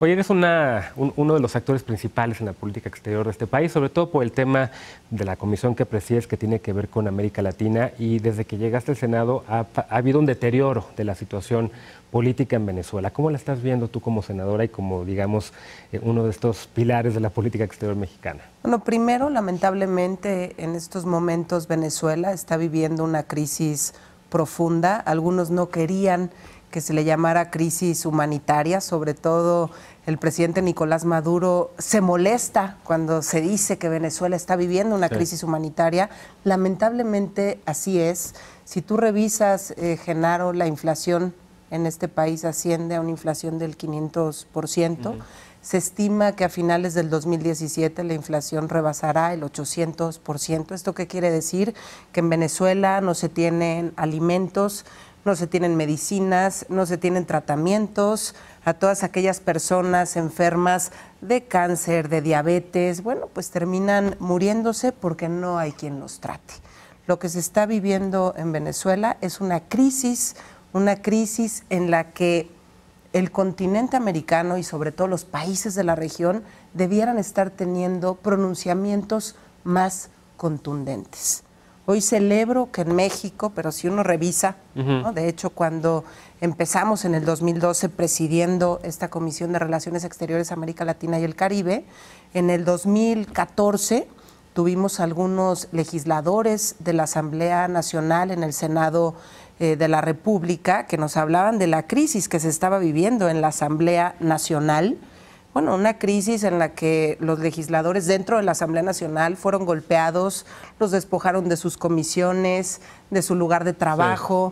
Oye, eres uno de los actores principales en la política exterior de este país, sobre todo por el tema de la comisión que presides que tiene que ver con América Latina, y desde que llegaste al Senado ha habido un deterioro de la situación política en Venezuela. ¿Cómo la estás viendo tú como senadora y como, digamos, uno de estos pilares de la política exterior mexicana? Bueno, primero, lamentablemente, en estos momentos Venezuela está viviendo una crisis profunda. Algunos no querían que se le llamara crisis humanitaria, sobre todo el presidente Nicolás Maduro se molesta cuando se dice que Venezuela está viviendo una crisis humanitaria. Lamentablemente así es. Si tú revisas, Genaro, la inflación en este país asciende a una inflación del 500%. Se estima que a finales del 2017 la inflación rebasará el 800%. ¿Esto qué quiere decir? Que en Venezuela no se tienen alimentos, no se tienen medicinas, no se tienen tratamientos a todas aquellas personas enfermas de cáncer, de diabetes. Bueno, pues terminan muriéndose porque no hay quien los trate. Lo que se está viviendo en Venezuela es una crisis en la que el continente americano y sobre todo los países de la región debieran estar teniendo pronunciamientos más contundentes. Hoy celebro que en México, pero si uno revisa, ¿no? De hecho, cuando empezamos en el 2012 presidiendo esta Comisión de Relaciones Exteriores América Latina y el Caribe, en el 2014 tuvimos algunos legisladores de la Asamblea Nacional en el Senado de la República que nos hablaban de la crisis que se estaba viviendo en la Asamblea Nacional. Bueno, una crisis en la que los legisladores dentro de la Asamblea Nacional fueron golpeados, los despojaron de sus comisiones, de su lugar de trabajo,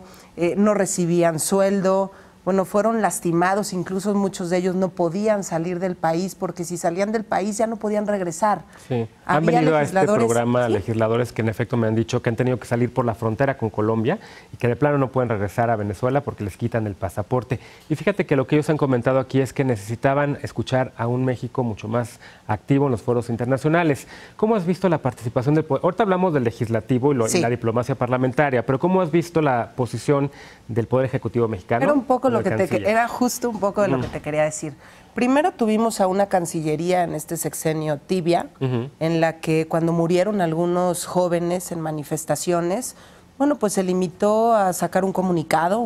no recibían sueldo, bueno, fueron lastimados, incluso muchos de ellos no podían salir del país porque si salían del país ya no podían regresar. Sí. Han venido a este programa legisladores que en efecto me han dicho que han tenido que salir por la frontera con Colombia y que de plano no pueden regresar a Venezuela porque les quitan el pasaporte. Y fíjate que lo que ellos han comentado aquí es que necesitaban escuchar a un México mucho más activo en los foros internacionales. ¿Cómo has visto la participación del poder? Ahorita hablamos del legislativo y la diplomacia parlamentaria, pero ¿cómo has visto la posición del Poder Ejecutivo mexicano? Era un poco era justo un poco de lo que te quería decir. Primero tuvimos a una cancillería en este sexenio tibia, en la que cuando murieron algunos jóvenes en manifestaciones, bueno, pues se limitó a sacar un comunicado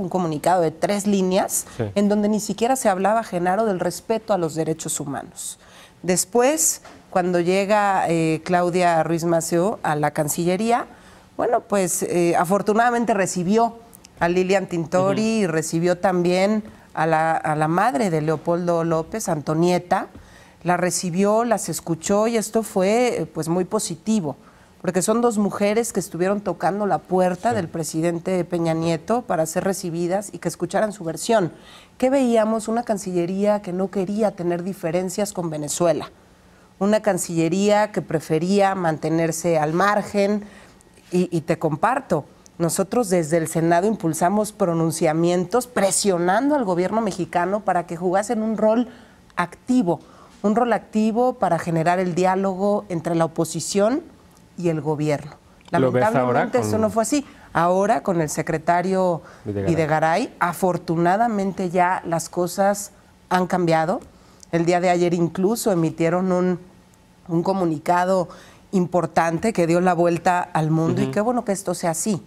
de 3 líneas, en donde ni siquiera se hablaba, Genaro, del respeto a los derechos humanos. Después, cuando llega Claudia Ruiz Massieu a la Cancillería, bueno, pues afortunadamente recibió a Lilian Tintori y recibió también a la madre de Leopoldo López, Antonieta. La recibió, las escuchó y esto fue pues muy positivo, porque son 2 mujeres que estuvieron tocando la puerta del presidente Peña Nieto para ser recibidas y que escucharan su versión. ¿Qué veíamos? Una Cancillería que no quería tener diferencias con Venezuela, una Cancillería que prefería mantenerse al margen y te comparto. Nosotros desde el Senado impulsamos pronunciamientos presionando al gobierno mexicano para que jugasen un rol activo para generar el diálogo entre la oposición y el gobierno. Lamentablemente eso no fue así. Ahora con el secretario Videgaray, afortunadamente ya las cosas han cambiado. El día de ayer incluso emitieron un comunicado importante que dio la vuelta al mundo y qué bueno que esto sea así.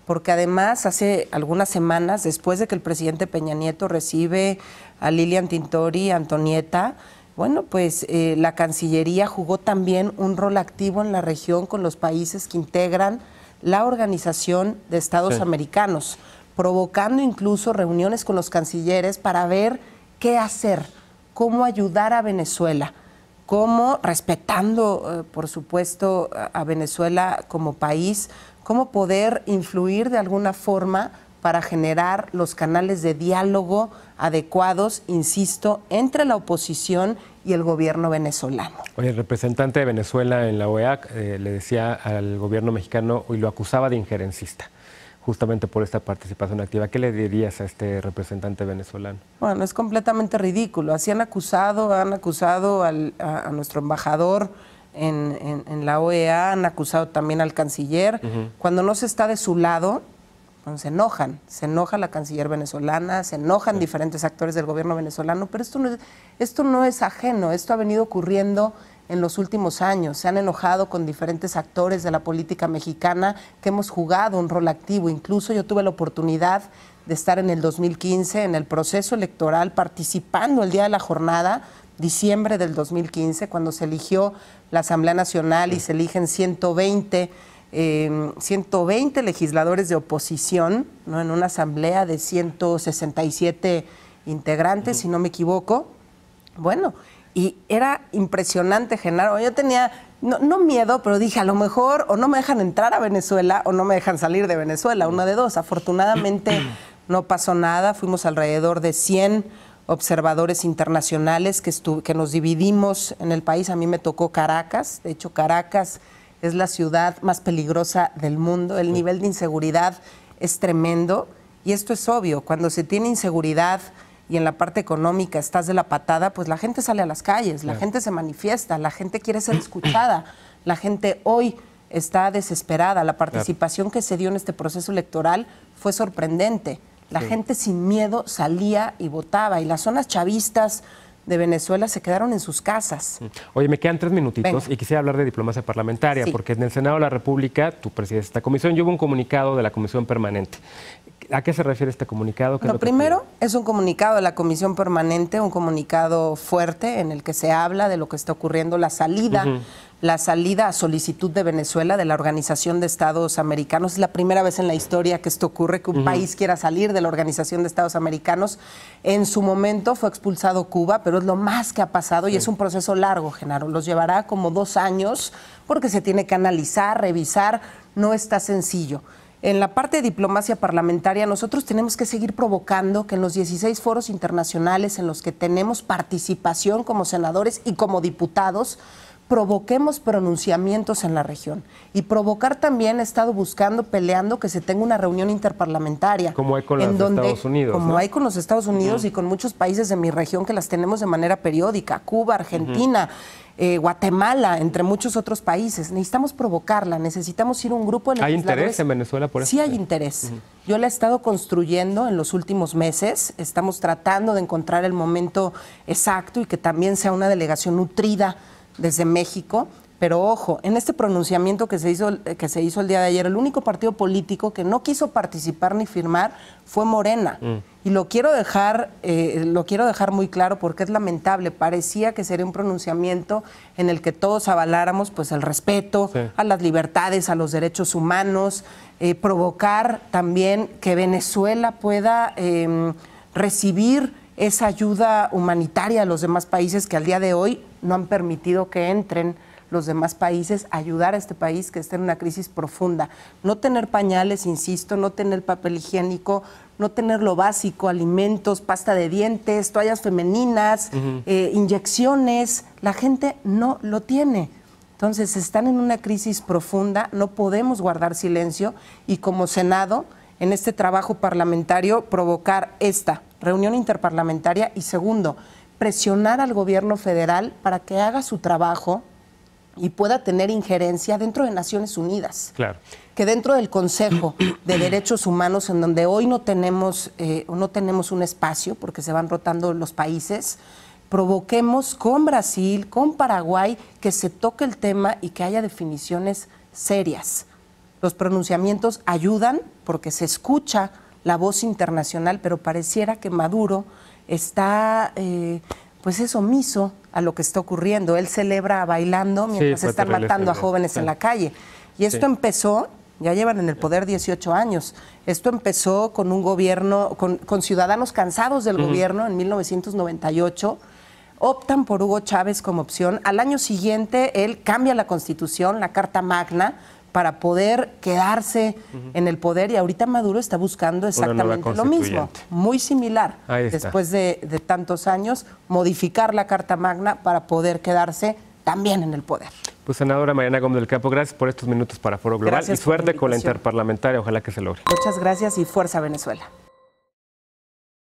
Porque además hace algunas semanas, después de que el presidente Peña Nieto recibe a Lilian Tintori, Antonieta, bueno, pues la Cancillería jugó también un rol activo en la región con los países que integran la Organización de Estados Americanos, provocando incluso reuniones con los cancilleres para ver qué hacer, cómo ayudar a Venezuela, cómo, respetando, por supuesto, a Venezuela como país, cómo poder influir de alguna forma para generar los canales de diálogo adecuados, insisto, entre la oposición y el gobierno venezolano. Oye, el representante de Venezuela en la OEA le decía al gobierno mexicano y lo acusaba de injerencista, justamente por esta participación activa. ¿Qué le dirías a este representante venezolano? Bueno, es completamente ridículo. Así han acusado a nuestro embajador en la OEA, han acusado también al canciller. Cuando no se está de su lado, Bueno, se enoja la canciller venezolana, se enojan diferentes actores del gobierno venezolano, pero esto no es ajeno, esto ha venido ocurriendo en los últimos años. Se han enojado con diferentes actores de la política mexicana que hemos jugado un rol activo. Incluso yo tuve la oportunidad de estar en el 2015 en el proceso electoral, participando el día de la jornada, diciembre del 2015, cuando se eligió la Asamblea Nacional y se eligen 120 legisladores de oposición, ¿no? En una asamblea de 167 integrantes, si no me equivoco. Bueno, y era impresionante, Genaro. Yo tenía, no miedo, pero dije, a lo mejor o no me dejan entrar a Venezuela o no me dejan salir de Venezuela, una de dos. Afortunadamente no pasó nada, fuimos alrededor de 100 observadores internacionales que nos dividimos en el país. A mí me tocó Caracas, de hecho Caracas es la ciudad más peligrosa del mundo, el nivel de inseguridad es tremendo y esto es obvio, cuando se tiene inseguridad y en la parte económica estás de la patada, pues la gente sale a las calles, la gente se manifiesta, la gente quiere ser escuchada, la gente hoy está desesperada, la participación que se dio en este proceso electoral fue sorprendente, la gente sin miedo salía y votaba y las zonas chavistas de Venezuela se quedaron en sus casas. Oye, me quedan 3 minutitos y quisiera hablar de diplomacia parlamentaria, porque en el Senado de la República, tú presides esta comisión, y hubo un comunicado de la Comisión Permanente. ¿A qué se refiere este comunicado? Lo primero es un comunicado de la Comisión Permanente, un comunicado fuerte en el que se habla de lo que está ocurriendo, la salida a solicitud de Venezuela de la Organización de Estados Americanos. Es la primera vez en la historia que esto ocurre, que un país quiera salir de la Organización de Estados Americanos. En su momento fue expulsado Cuba, pero es lo más que ha pasado y es un proceso largo, Genaro. Los llevará como 2 años porque se tiene que analizar, revisar, no está sencillo. En la parte de diplomacia parlamentaria, nosotros tenemos que seguir provocando que en los 16 foros internacionales en los que tenemos participación como senadores y como diputados, provoquemos pronunciamientos en la región. Y provocar también, he estado buscando, peleando que se tenga una reunión interparlamentaria. Como hay con los Estados Unidos. Como hay con los Estados Unidos y con muchos países de mi región que las tenemos de manera periódica. Cuba, Argentina, Guatemala, entre muchos otros países. Necesitamos provocarla, necesitamos ir a un grupo de legisladores. ¿Hay interés en Venezuela por eso? Sí hay interés. Yo la he estado construyendo en los últimos meses. Estamos tratando de encontrar el momento exacto y que también sea una delegación nutrida desde México. Pero ojo, en este pronunciamiento que se hizo el día de ayer, el único partido político que no quiso participar ni firmar fue Morena. Y lo quiero dejar muy claro porque es lamentable. Parecía que sería un pronunciamiento en el que todos avaláramos pues el respeto a las libertades, a los derechos humanos, provocar también que Venezuela pueda recibir esa ayuda humanitaria a los demás países que al día de hoy no han permitido que entren los demás países, ayudar a este país que está en una crisis profunda. No tener pañales, insisto, no tener papel higiénico, no tener lo básico, alimentos, pasta de dientes, toallas femeninas, inyecciones, la gente no lo tiene. Entonces, están en una crisis profunda, no podemos guardar silencio y como Senado, en este trabajo parlamentario, provocar esta reunión interparlamentaria y segundo, presionar al gobierno federal para que haga su trabajo y pueda tener injerencia dentro de Naciones Unidas. Claro. Que dentro del Consejo de Derechos Humanos, en donde hoy no tenemos un espacio, porque se van rotando los países, provoquemos con Brasil, con Paraguay, que se toque el tema y que haya definiciones serias. Los pronunciamientos ayudan porque se escucha la voz internacional, pero pareciera que Maduro está omiso a lo que está ocurriendo. Él celebra bailando mientras están matando a jóvenes en la calle. Y esto empezó, ya llevan en el poder 18 años, esto empezó con un gobierno, con ciudadanos cansados del gobierno en 1998, optan por Hugo Chávez como opción. Al año siguiente él cambia la Constitución, la Carta Magna, para poder quedarse en el poder y ahorita Maduro está buscando exactamente lo mismo, muy similar, después de tantos años, modificar la Carta Magna para poder quedarse también en el poder. Pues senadora Mariana Gómez del Campo, gracias por estos minutos para Foro Global y suerte con la interparlamentaria, ojalá que se logre. Muchas gracias y fuerza Venezuela.